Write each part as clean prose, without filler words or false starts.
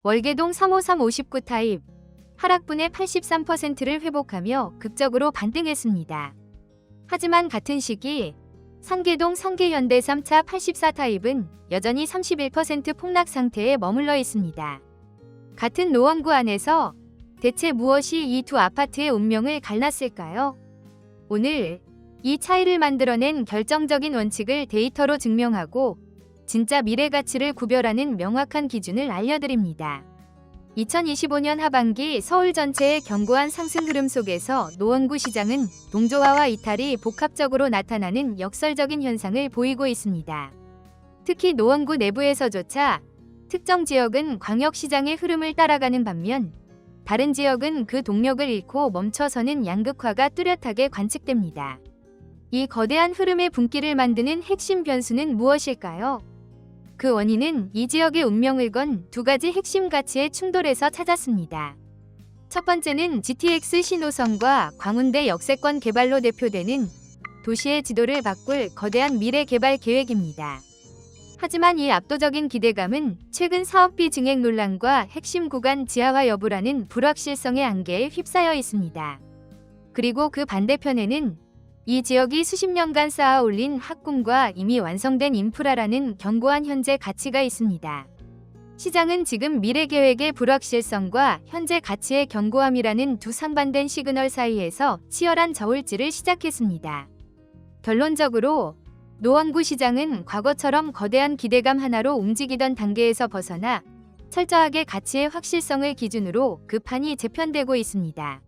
월계동 353 59 타입 하락분의 83%를 회복하며 극적으로 반등했습니다. 하지만 같은 시기 상계동 상계현대 3차 84 타입은 여전히 31% 폭락 상태에 머물러 있습니다. 같은 노원구 안에서 대체 무엇이 이 두 아파트의 운명을 갈랐을까요? 오늘 이 차이를 만들어낸 결정적인 원칙을 데이터로 증명하고 진짜 미래 가치를 구별하는 명확한 기준을 알려드립니다. 2025년 하반기 서울 전체의 견고한 상승 흐름 속에서 노원구 시장은 동조화와 이탈이 복합적으로 나타나는 역설적인 현상을 보이고 있습니다. 특히 노원구 내부에서조차 특정 지역은 광역시장의 흐름을 따라가는 반면 다른 지역은 그 동력을 잃고 멈춰서는 양극화가 뚜렷하게 관측됩니다. 이 거대한 흐름의 분기를 만드는 핵심 변수는 무엇일까요? 그 원인은 이 지역의 운명을 건 두 가지 핵심 가치의 충돌에서 찾았습니다. 첫 번째는 GTX 신호선과 광운대 역세권 개발로 대표되는 도시의 지도를 바꿀 거대한 미래 개발 계획입니다. 하지만 이 압도적인 기대감은 최근 사업비 증액 논란과 핵심 구간 지하화 여부라는 불확실성의 안개에 휩싸여 있습니다. 그리고 그 반대편에는 이 지역이 수십 년간 쌓아 올린 학군과 이미 완성된 인프라라는 견고한 현재 가치가 있습니다. 시장은 지금 미래 계획의 불확실성과 현재 가치의 견고함이라는 두 상반된 시그널 사이에서 치열한 저울질을 시작했습니다. 결론적으로 노원구 시장은 과거처럼 거대한 기대감 하나로 움직이던 단계에서 벗어나 철저하게 가치의 확실성을 기준으로 그 판이 재편되고 있습니다.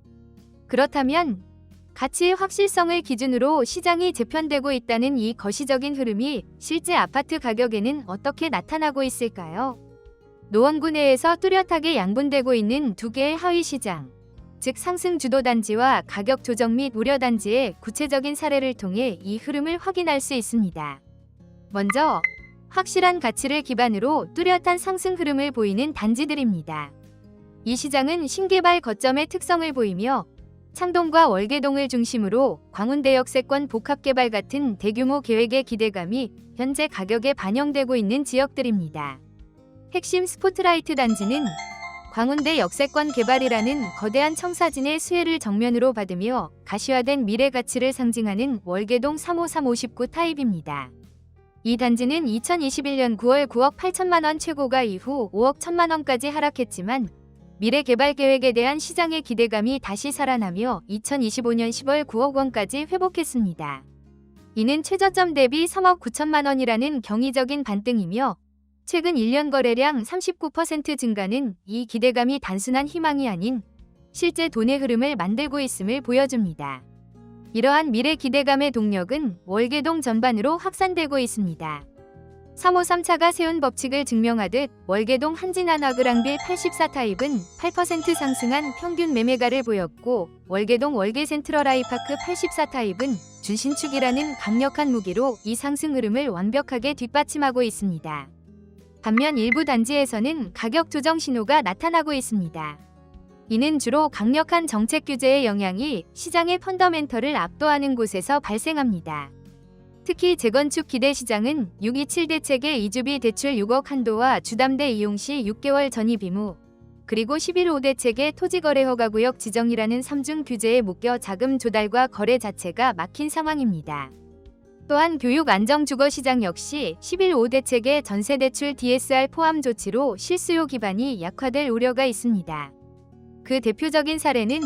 그렇다면 가치의 확실성을 기준으로 시장이 재편되고 있다는 이 거시적인 흐름이 실제 아파트 가격에는 어떻게 나타나고 있을까요? 노원구 내에서 뚜렷하게 양분되고 있는 두 개의 하위 시장, 즉 상승 주도 단지와 가격 조정 및 우려 단지의 구체적인 사례를 통해 이 흐름을 확인할 수 있습니다. 먼저 확실한 가치를 기반으로 뚜렷한 상승 흐름을 보이는 단지들입니다. 이 시장은 신개발 거점의 특성을 보이며 창동과 월계동을 중심으로 광운대 역세권 복합개발 같은 대규모 계획의 기대감이 현재 가격에 반영되고 있는 지역들입니다. 핵심 스포트라이트 단지는 광운대 역세권 개발이라는 거대한 청사진의 수혜를 정면으로 받으며 가시화된 미래 가치를 상징하는 월계동 353 59 타입입니다. 이 단지는 2021년 9월 9억 8천만 원 최고가 이후 5억 1천만 원까지 하락했지만 미래 개발 계획에 대한 시장의 기대감이 다시 살아나며 2025년 10월 9억 원까지 회복했습니다. 이는 최저점 대비 3억 9천만 원이라는 경이적인 반등이며 최근 1년 거래량 39% 증가는 이 기대감이 단순한 희망이 아닌 실제 돈의 흐름을 만들고 있음을 보여줍니다. 이러한 미래 기대감의 동력은 월계동 전반으로 확산되고 있습니다. 353차가 세운 법칙을 증명하듯 월계동 한진한화그랑빌 84 타입은 8% 상승한 평균 매매가를 보였고 월계동 월계센트럴 아이파크 84 타입은 준신축이라는 강력한 무기로 이 상승 흐름을 완벽하게 뒷받침하고 있습니다. 반면 일부 단지에서는 가격 조정 신호가 나타나고 있습니다. 이는 주로 강력한 정책 규제의 영향이 시장의 펀더멘털을 압도하는 곳에서 발생합니다. 특히 재건축 기대 시장은 627 대책의 이주비 대출 6억 한도와 주담대 이용 시 6개월 전입 의무, 그리고 11.5 대책의 토지거래 허가구역 지정이라는 3중 규제에 묶여 자금 조달과 거래 자체가 막힌 상황입니다. 또한 교육 안정주거 시장 역시 11.5 대책의 전세대출 DSR 포함 조치로 실수요 기반이 약화될 우려가 있습니다. 그 대표적인 사례는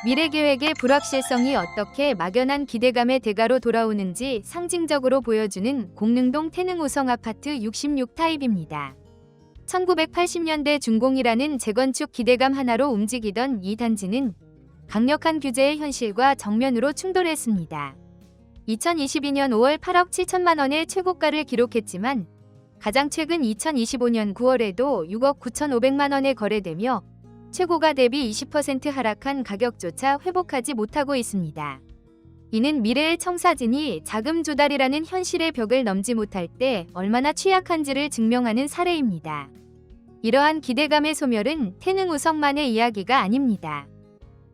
미래계획의 불확실성이 어떻게 막연한 기대감의 대가로 돌아오는지 상징적으로 보여주는 공릉동 태능우성 아파트 66 타입입니다. 1980년대 준공이라는 재건축 기대감 하나로 움직이던 이 단지는 강력한 규제의 현실과 정면으로 충돌했습니다. 2022년 5월 8억 7천만 원의 최고가를 기록했지만 가장 최근 2025년 9월에도 6억 9,500만 원에 거래되며 최고가 대비 20% 하락한 가격조차 회복하지 못하고 있습니다. 이는 미래의 청사진이 자금 조달이라는 현실의 벽을 넘지 못할 때 얼마나 취약한지를 증명하는 사례입니다. 이러한 기대감의 소멸은 태능우성만의 이야기가 아닙니다.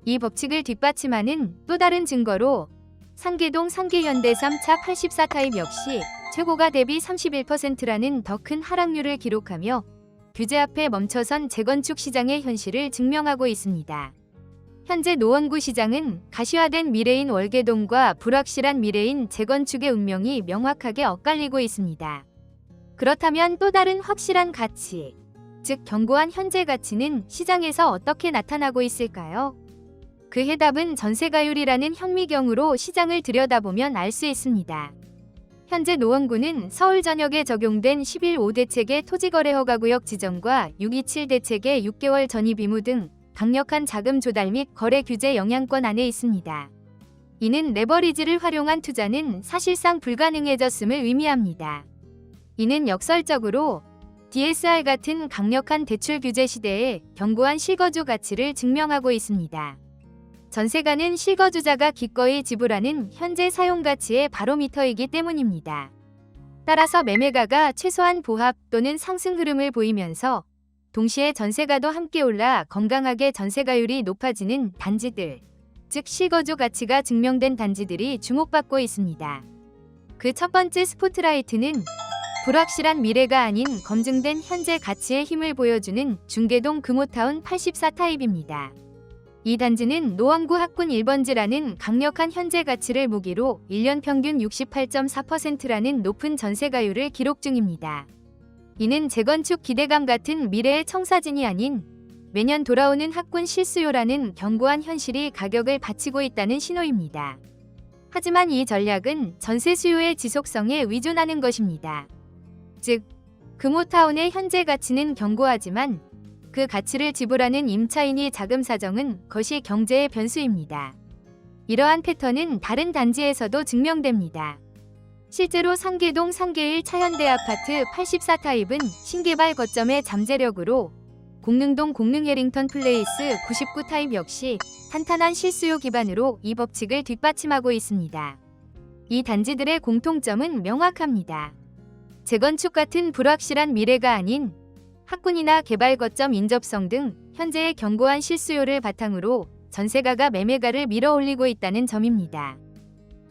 이 법칙을 뒷받침하는 또 다른 증거로 상계동 상계현대 3차 84 타입 역시 최고가 대비 31%라는 더 큰 하락률을 기록하며 규제 앞에 멈춰선 재건축 시장의 현실을 증명하고 있습니다. 현재 노원구 시장은 가시화된 미래인 월계동과 불확실한 미래인 재건축의 운명이 명확하게 엇갈리고 있습니다. 그렇다면 또 다른 확실한 가치, 즉 견고한 현재 가치는 시장에서 어떻게 나타나고 있을까요? 그 해답은 전세가율이라는 현미경으로 시장을 들여다보면 알 수 있습니다. 현재 노원구는 서울 전역에 적용된 11.5 대책의 토지거래허가구역 지정과 6.27 대책의 6개월 전입 의무 등 강력한 자금 조달 및 거래 규제 영향권 안에 있습니다. 이는 레버리지를 활용한 투자는 사실상 불가능해졌음을 의미합니다. 이는 역설적으로 DSR 같은 강력한 대출 규제 시대에 견고한 실거주 가치를 증명하고 있습니다. 전세가는 실거주자가 기꺼이 지불하는 현재 사용 가치의 바로미터이기 때문입니다. 따라서 매매가가 최소한 보합 또는 상승 흐름을 보이면서 동시에 전세가도 함께 올라 건강하게 전세가율이 높아지는 단지들, 즉 실거주 가치가 증명된 단지들이 주목받고 있습니다. 그 첫 번째 스포트라이트는 불확실한 미래가 아닌 검증된 현재 가치의 힘을 보여주는 중계동 금호타운 84 타입입니다. 이 단지는 노원구 학군 1번지라는 강력한 현재 가치를 무기로 1년 평균 68.4%라는 높은 전세가율을 기록 중입니다. 이는 재건축 기대감 같은 미래의 청사진이 아닌 매년 돌아오는 학군 실수요라는 견고한 현실이 가격을 받치고 있다는 신호입니다. 하지만 이 전략은 전세 수요의 지속성에 의존하는 것입니다. 즉, 금호타운의 현재 가치는 견고하지만 그 가치를 지불하는 임차인이 자금 사정은 것이 경제의 변수입니다. 이러한 패턴은 다른 단지에서도 증명됩니다. 실제로 상계동 상계일 차현대 아파트 84 타입은 신개발 거점의 잠재력으로 공릉동 공릉 해링턴 플레이스 99 타입 역시 탄탄한 실수요 기반으로 이 법칙을 뒷받침하고 있습니다. 이 단지들의 공통점은 명확합니다. 재건축 같은 불확실한 미래가 아닌 학군이나 개발 거점 인접성 등 현재의 견고한 실수요를 바탕으로 전세가가 매매가를 밀어올리고 있다는 점입니다.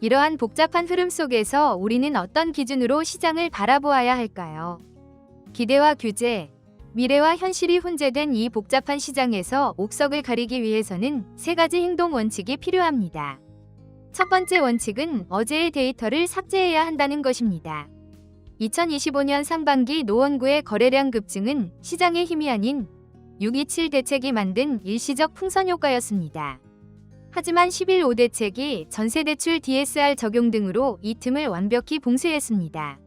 이러한 복잡한 흐름 속에서 우리는 어떤 기준으로 시장을 바라보아야 할까요? 기대와 규제, 미래와 현실이 혼재된 이 복잡한 시장에서 옥석을 가리기 위해서는 세 가지 행동 원칙이 필요합니다. 첫 번째 원칙은 어제의 데이터를 삭제해야 한다는 것입니다. 2025년 상반기 노원구의 거래량 급증은 시장의 힘이 아닌 6.27 대책이 만든 일시적 풍선 효과였습니다. 하지만 11.5 대책이 전세대출 DSR 적용 등으로 이 틈을 완벽히 봉쇄했습니다.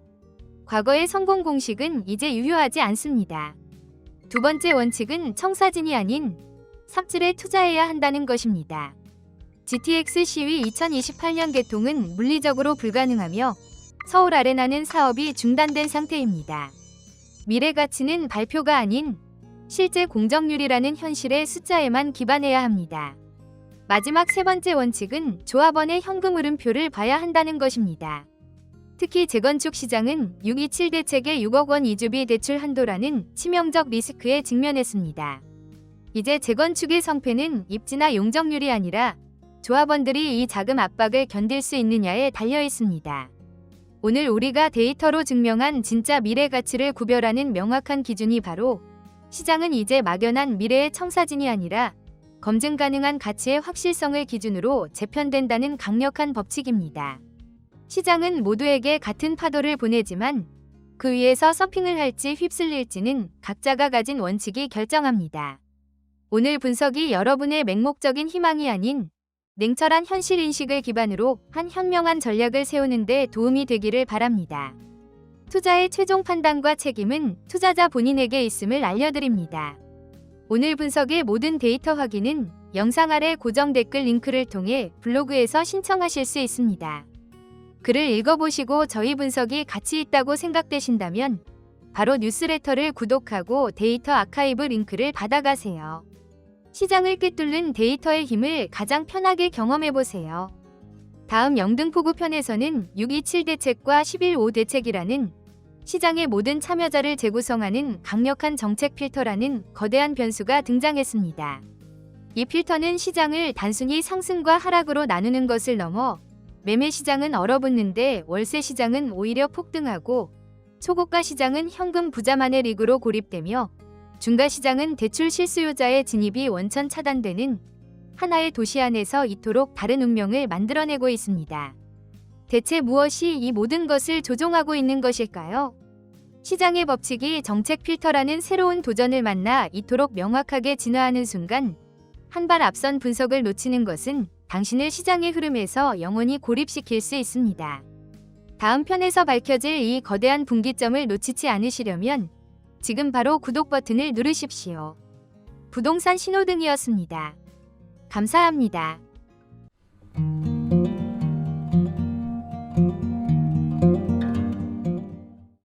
과거의 성공 공식은 이제 유효하지 않습니다. 두 번째 원칙은 청사진이 아닌 삽질에 투자해야 한다는 것입니다. GTX 시위 2028년 개통은 물리적으로 불가능하며 서울 아레나는 사업이 중단된 상태입니다. 미래 가치는 발표가 아닌 실제 공정률이라는 현실의 숫자에만 기반해야 합니다. 마지막 세 번째 원칙은 조합원의 현금 흐름표를 봐야 한다는 것입니다. 특히 재건축 시장은 6.27 대책의 6억 원 이주비 대출 한도라는 치명적 리스크에 직면했습니다. 이제 재건축의 성패는 입지나 용적률이 아니라 조합원들이 이 자금 압박을 견딜 수 있느냐에 달려 있습니다. 오늘 우리가 데이터로 증명한 진짜 미래 가치를 구별하는 명확한 기준이 바로 시장은 이제 막연한 미래의 청사진이 아니라 검증 가능한 가치의 확실성을 기준으로 재편된다는 강력한 법칙입니다. 시장은 모두에게 같은 파도를 보내지만 그 위에서 서핑을 할지 휩쓸릴지는 각자가 가진 원칙이 결정합니다. 오늘 분석이 여러분의 맹목적인 희망이 아닌 냉철한 현실 인식을 기반으로 한 현명한 전략을 세우는 데 도움이 되기를 바랍니다. 투자의 최종 판단과 책임은 투자자 본인에게 있음을 알려드립니다. 오늘 분석의 모든 데이터 확인은 영상 아래 고정 댓글 링크를 통해 블로그에서 신청하실 수 있습니다. 글을 읽어보시고 저희 분석이 가치 있다고 생각되신다면 바로 뉴스레터를 구독하고 데이터 아카이브 링크를 받아가세요. 시장을 꿰뚫는 데이터의 힘을 가장 편하게 경험해보세요. 다음 영등포구 편에서는 6.27 대책과 11.5 대책이라는 시장의 모든 참여자를 재구성하는 강력한 정책 필터라는 거대한 변수가 등장했습니다. 이 필터는 시장을 단순히 상승과 하락으로 나누는 것을 넘어 매매 시장은 얼어붙는데 월세 시장은 오히려 폭등하고 초고가 시장은 현금 부자만의 리그로 고립되며 중과시장은 대출 실수요자의 진입이 원천 차단되는 하나의 도시 안에서 이토록 다른 운명을 만들어내고 있습니다. 대체 무엇이 이 모든 것을 조종하고 있는 것일까요? 시장의 법칙이 정책 필터라는 새로운 도전을 만나 이토록 명확하게 진화하는 순간 한 발 앞선 분석을 놓치는 것은 당신을 시장의 흐름에서 영원히 고립시킬 수 있습니다. 다음 편에서 밝혀질 이 거대한 분기점을 놓치지 않으시려면 지금 바로 구독 버튼을 누르십시오. 부동산 신호등이었습니다. 감사합니다.